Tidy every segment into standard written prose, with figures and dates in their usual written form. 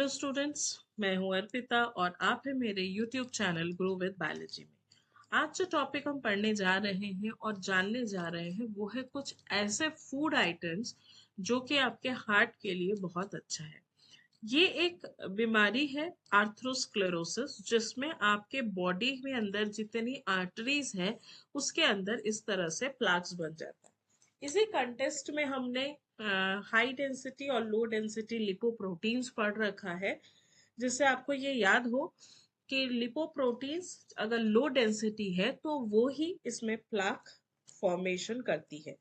Hello students, मैं हूं अर्पिता और आप हैं मेरे YouTube channel grow with biology में। आज जो टॉपिक हम पढ़ने जा रहे हैं और जानने जा रहे हैं वो है कुछ ऐसे फूड आइटम्स जो कि आपके हार्ट के लिए बहुत अच्छा है। ये एक बीमारी है आर्थरोस्क्लेरोसिस, जिसमें आपके बॉडी में अंदर जितनी आर्टरीज है उसके अंदर इस तरह से प्लाक्स बन जाता है। इसी कंटेस्ट में हमने हाई डेंसिटी और लो डेंसिटी लिपोप्रोटीन्स पढ़ रखा है, जिससे आपको ये याद हो कि लिपोप्रोटीन्स अगर लो डेंसिटी है तो वो ही इसमें प्लाक फॉर्मेशन करती है।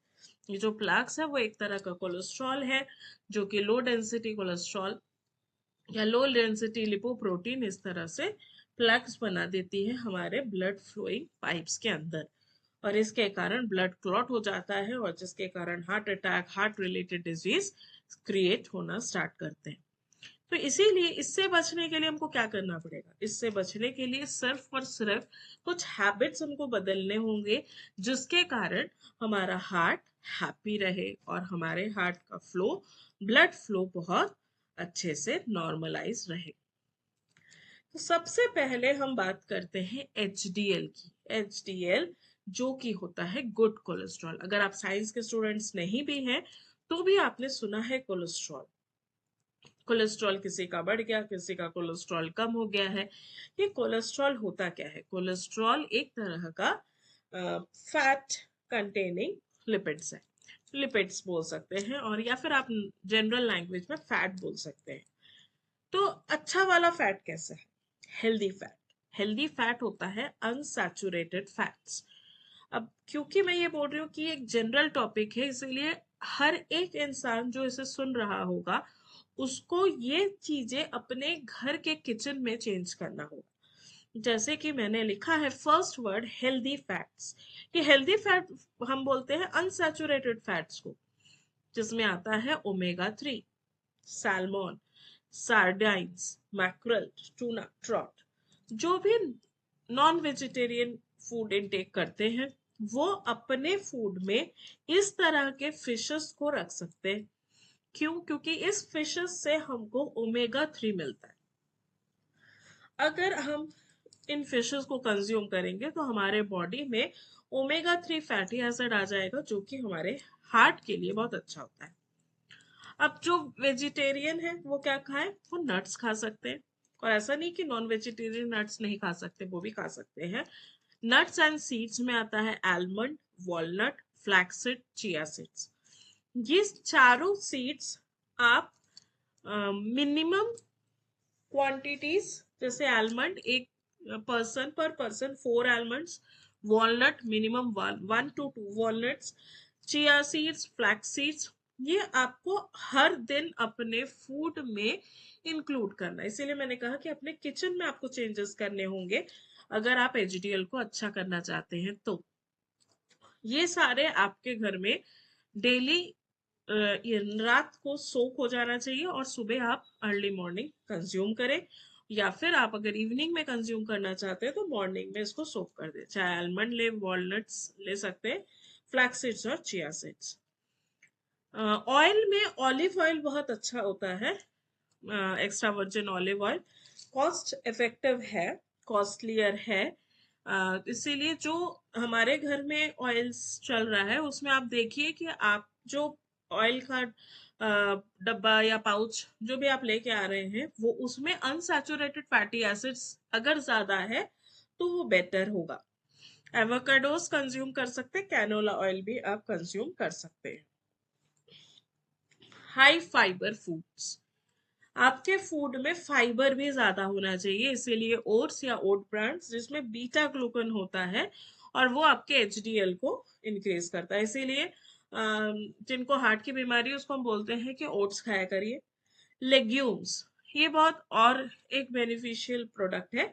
ये जो प्लाक्स है वो एक तरह का कोलेस्ट्रॉल है, जो कि लो डेंसिटी कोलेस्ट्रॉल या लो डेंसिटी लिपोप्रोटीन इस तरह से प्लग्स बना देती है हमारे ब्लड फ्लोइंग पाइप्स के अंदर, और इसके कारण ब्लड क्लॉट हो जाता है और जिसके कारण heart attack, heart related disease create होना स्टार्ट करते हैं। तो इसीलिए इससे बचने के लिए हमको क्या करना पड़ेगा? इससे बचने के लिए सिर्फ और सिर्फ कुछ हैबिट्स हमको बदलने होंगे, जिसके कारण हमारा हार्ट हैप्पी रहे और हमारे हार्ट का फ्लो, ब्लड फ्लो बहुत अच्छे से नॉर्मलाइज रहे। तो सबसे पहले हम बात करते हैं एचडीएल की। एचडीएल जो कि होता है गुड कोलेस्ट्रॉल। अगर आप साइंस के स्टूडेंट्स नहीं भी हैं तो भी आपने सुना है कोलेस्ट्रॉल। कोलेस्ट्रॉल किसी का बढ़ गया, किसी का कोलेस्ट्रॉल कम हो गया है। ये कोलेस्ट्रॉल होता क्या है? कोलेस्ट्रॉल एक तरह का फैट कंटेनिंग लिपिड्स है। लिपिड्स बोल सकते हैं, और या फिर आप जनरल लैंग्वेज में फैट बोल सकते हैं। तो अच्छा वाला फैट कैसा है? Healthy fat. हेल्दी फैट होता है अनसैचुरेटेड फैट्स। अब क्योंकि मैं ये बोल रही हूँ कि एक जनरल टॉपिक है, इसीलिए हर एक इंसान जो इसे सुन रहा होगा उसको ये चीजें अपने घर के किचन में चेंज करना होगा। जैसे कि मैंने लिखा है फर्स्ट वर्ड हेल्दी फैट्स। ये हेल्दी फैट हम बोलते हैं अनसैचुरेटेड फैट्स को, जिसमें आता है omega 3, salmon, sardines, mackerel, tuna, trout. जो भी नॉन वेजिटेरियन फूड इनटेक करते हैं वो अपने फूड में इस तरह के फिशेस को रख सकते हैं। क्यों? क्योंकि इस फिशेस से हमको ओमेगा 3 मिलता है। अगर हम इन फिशेस को कंज्यूम करेंगे तो हमारे बॉडी में ओमेगा 3 फैटी एसिड आ जाएगा, जो कि हमारे हार्ट के लिए बहुत अच्छा होता है। अब जो वेजिटेरियन है वो क्या खाए? वो नट्स खा सकते हैं। और ऐसा नहीं कि नॉन वेजिटेरियन नट्स नहीं खा सकते, वो भी खा सकते हैं। नट्स एंड सीड्स में आता है almond, walnut, flaxseed, chia seeds. ये चारों सीड्स आप मिनिमम क्वांटिटीज, जैसे आलमंड एक पर्सन पर person 4 almonds, walnut minimum 1 to 2 walnuts, chia seeds, flax seeds, ये आपको हर दिन अपने फूड में इंक्लूड करना है। इसीलिए मैंने कहा कि अपने किचन में आपको चेंजेस करने होंगे अगर आप एचडीएल को अच्छा करना चाहते हैं। तो ये सारे आपके घर में डेली रात को सोक हो जाना चाहिए और सुबह आप अर्ली मॉर्निंग कंज्यूम करें, या फिर आप अगर इवनिंग में कंज्यूम करना चाहते हैं तो मॉर्निंग में इसको सोक कर दें। चाहे आलमंड ले, वॉलनट्स ले सकते हैं, फ्लैक्स सीड्स और चिया सीड्स। ऑयल में ऑलिव ऑयल बहुत अच्छा होता है, extra virgin olive oil. Cost effective है, कॉस्टलियर है। इसीलिए जो हमारे घर में ऑयल्स चल रहा है उसमें आप देखिए कि आप जो ऑयल का डब्बा या पाउच जो भी आप लेके आ रहे हैं वो उसमें अनसैचुरेटेड फैटी एसिड्स अगर ज्यादा है तो वो बेटर होगा। एवोकाडोस कंज्यूम कर सकते हैं, कैनोला ऑयल भी आप कंज्यूम कर सकते हैं। High fibre foods. आपके फूड में फाइबर भी ज्यादा होना चाहिए, इसीलिए ओट्स या ओट ब्रांड्स जिसमें बीटा ग्लूकन होता है और वो आपके एचडीएल को इंक्रीज करता है। इसीलिए जिनको हार्ट की बीमारी है उसको हम बोलते हैं कि ओट्स खाया करिए। लेग्यूम्स, ये बहुत और एक बेनिफिशियल प्रोडक्ट है।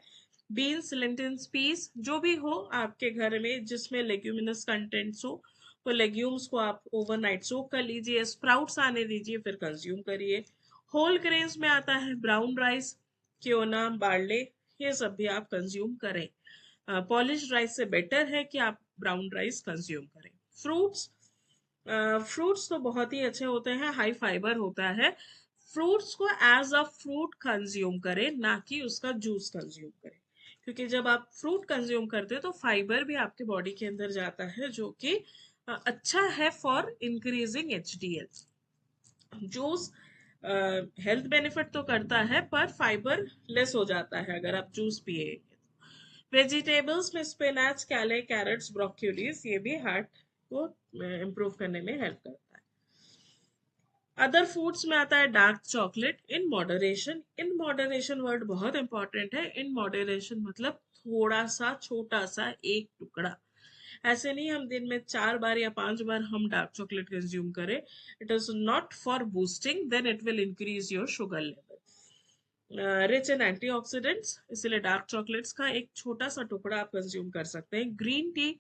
बीन्स, लेंटिल्स, पीस, जो भी हो आपके घर में जिसमें लेग्यूमिनस कंटेंट्स हो, तो लेग्यूम्स को आप ओवरनाइट सोक कर लीजिए, स्प्राउट्स आने दीजिए, फिर कंज्यूम करिए। होल ग्रेन्स में आता है ब्राउन राइस, क्योना, बार्ले, ये सब भी आप कंज्यूम करें। पॉलिश राइस से बेटर है कि आप ब्राउन राइस कंज्यूम करें। फ्रूट्स, फ्रूट्स तो बहुत ही अच्छे होते हैं, हाई फाइबर होता है। फ्रूट्स को एज अ फ्रूट कंज्यूम करें, ना कि उसका जूस कंज्यूम करें, क्योंकि जब आप फ्रूट कंज्यूम करते हैं तो फाइबर भी आपके बॉडी के अंदर जाता है, जो कि अच्छा है for increasing HDL। Juice health benefit तो करता है पर फाइबर लेस हो जाता है अगर आप जूस पिए। वेजिटेबल्स में स्पिनच, कैले, कैरेट्स, ब्रोक्यूलीज, ये भी हार्ट को इम्प्रूव करने में हेल्प करता है। अदर फूड्स में आता है dark chocolate in moderation. In moderation word बहुत इंपॉर्टेंट है। इन मॉडरेशन मतलब थोड़ा सा, छोटा सा एक टुकड़ा। ऐसे नहीं हम दिन में 4 बार या 5 बार हम डार्क चॉकलेट कंज्यूम करें। It is not for boosting, then it will increase your sugar level. Rich in antioxidants, इसलिए डार्क चॉकलेट्स का एक छोटा सा टुकड़ा आप कंज्यूम कर सकते हैं। ग्रीन टी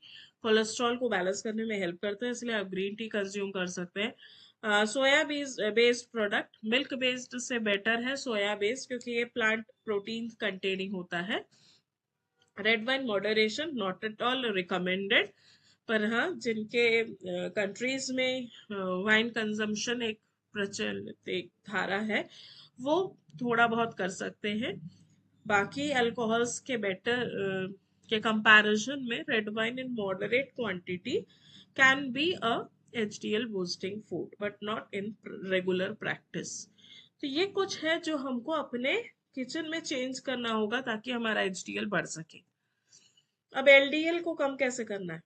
कोलेस्ट्रॉल को बैलेंस करने में हेल्प करते हैं, इसलिए आप ग्रीन टी कंज्यूम कर सकते हैं। सोया बेस्ड प्रोडक्ट, मिल्क बेस्ड से बेटर है सोया बेस्ड, क्योंकि ये प्लांट प्रोटीन कंटेनिंग होता है। Red wine moderation, not at all recommended, पर हाँ जिनके कंट्रीज में वाइन कंजम्पशन एक प्रचलित एक धारा है, वो थोड़ा बहुत कर सकते हैं। बाकी अल्कोहल्स के बेटर के कंपैरिजन में red wine in moderate quantity can be a HDL boosting food but not in regular practice. तो ये कुछ है जो हमको अपने किचन में चेंज करना होगा ताकि हमारा HDL बढ़ सके। अब LDL को कम कैसे करना है?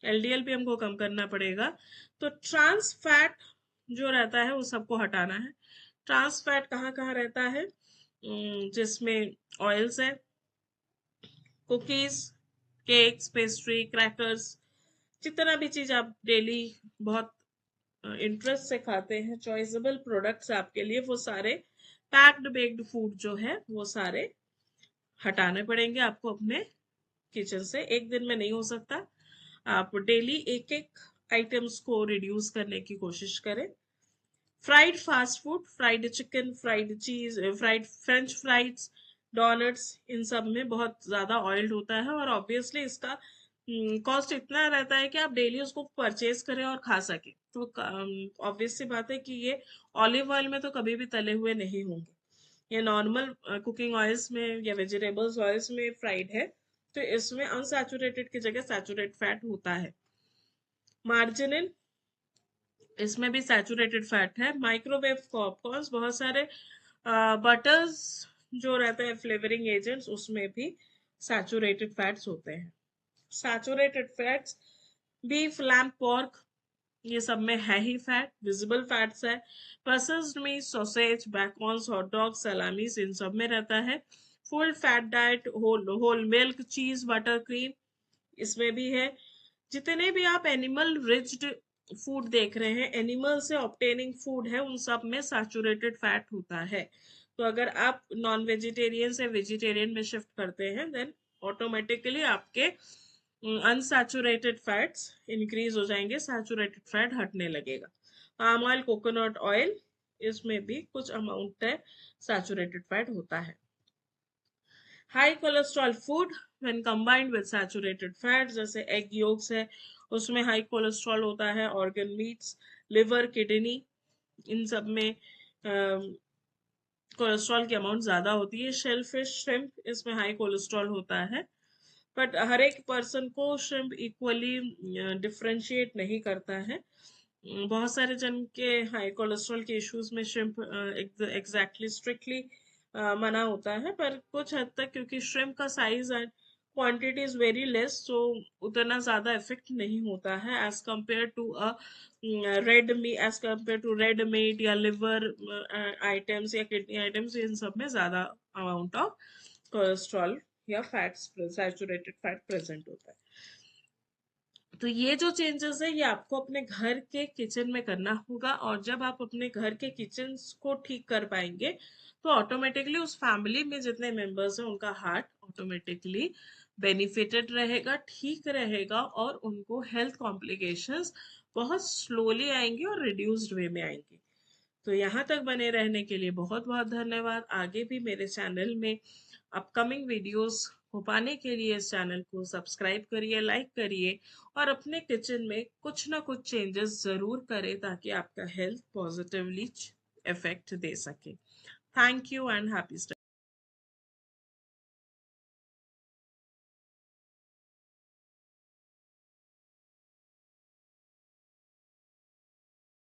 LDL भी हमको कम करना पड़ेगा। तो ट्रांस फैट जो रहता है वो सबको हटाना है। ट्रांस फैट कहाँ कहाँ रहता है? जिसमें ऑयल्स है, कुकीज, केक्स, पेस्ट्री, क्रैकर्स, जितना भी चीज आप डेली बहुत इंटरेस्ट से खाते हैं, चॉइसेबल प्रोडक्ट्स आपके लिए, वो सारे पैक्ड बेक्ड फूड जो है वो सारे हटाने पड़ेंगे आपको अपने किचन से। एक दिन में नहीं हो सकता, आप डेली एक एक आइटम्स को रिड्यूस करने की कोशिश करें। Fried fast food, fried chicken, fried चीज, फ्राइड फ्रेंच फ्राइड्स, डोनट्स, इन सब में बहुत ज्यादा ऑयल होता है और ऑब्वियसली इसका कॉस्ट इतना रहता है कि आप डेली उसको परचेज करें और खा सके, तो ऑब्वियस सी बात है कि ये ऑलिव ऑयल में तो कभी भी तले हुए नहीं होंगे। ये नॉर्मल कुकिंग ऑयल्स में या वेजिटेबल्स ऑयल्स में फ्राइड है, तो इसमें अनसैचुरेटेड की जगह सैचुरेट फैट होता है। मार्जिनिन, इसमें भी सैचुरेटेड फैट है। माइक्रोवेव पॉपकॉर्न्स, बहुत सारे बटर्स जो रहते हैं फ्लेवरिंग एजेंट्स, उसमें भी सैचुरेटेड फैट्स होते हैं। Saturated fats, beef, lamb, pork, ये सब में है ही फैट, विजिबल फैट्स है। Processed meat, sausage, bacons, hot dog, salamis, इन सब में रहता है। Full fat diet, whole milk, cheese, butter, cream, इसमें भी है। जितने भी आप एनिमल रिच्ड फूड देख रहे हैं, एनिमल से ऑब्टेनिंग फूड है, उन सब में सैचुरेटेड फैट होता है। तो अगर आप नॉन वेजिटेरियन से वेजिटेरियन में शिफ्ट करते हैं, देन ऑटोमेटिकली आपके अनसैचुरेटेड फैट्स इंक्रीज हो जाएंगे, सैचुरेटेड फैट हटने लगेगा। पाम ऑयल, कोकोनट ऑयल, इसमें भी कुछ अमाउंट है सैचुरेटेड फैट होता है। High cholesterol food when combined with saturated fat, जैसे एग योक्स है, उसमें हाई कोलेस्ट्रॉल होता है। ऑर्गन मीट्स, लिवर, किडनी, इन सब में कोलेस्ट्रॉल की अमाउंट ज्यादा होती है। शेल फिश, श्रिम्प, इसमें हाई कोलेस्ट्रॉल होता है, बट हर एक पर्सन को श्रिम्प इक्वली डिफरेंशिएट नहीं करता है। बहुत सारे जन के हाई कोलेस्ट्रॉल के इश्यूज में श्रिम्प एग्जैक्टली स्ट्रिक्टली मना होता है, पर कुछ हद तक क्योंकि श्रिम्प का size and quantity is very less, तो उतना ज्यादा इफेक्ट नहीं होता है as compare to red meat या लिवर आइटम्स या किडनी आइटम्स, इन सब में ज्यादा अमाउंट ऑफ कोलेस्ट्रॉल या फैट्स, सैचुरेटेड फैट प्रेजेंट होता है। तो ये जो चेंजेस है ये आपको अपने घर के किचन में करना होगा, और जब आप अपने घर के किचन को ठीक कर पाएंगे तो ऑटोमेटिकली उस फैमिली में जितने मेंबर्स हैं उनका हार्ट ऑटोमेटिकली बेनिफिटेड रहेगा, ठीक रहेगा, और उनको हेल्थ कॉम्प्लिकेशंस बहुत स्लोली आएंगे और रिड्यूस्ड वे में आएंगे। तो यहाँ तक बने रहने के लिए बहुत बहुत धन्यवाद। आगे भी मेरे चैनल में अपकमिंग वीडियोस हो पाने के लिए इस चैनल को सब्सक्राइब करिए, लाइक करिए, और अपने किचन में कुछ ना कुछ चेंजेस जरूर करें ताकि आपका हेल्थ पॉजिटिवली इफेक्ट दे सके। Thank you and happy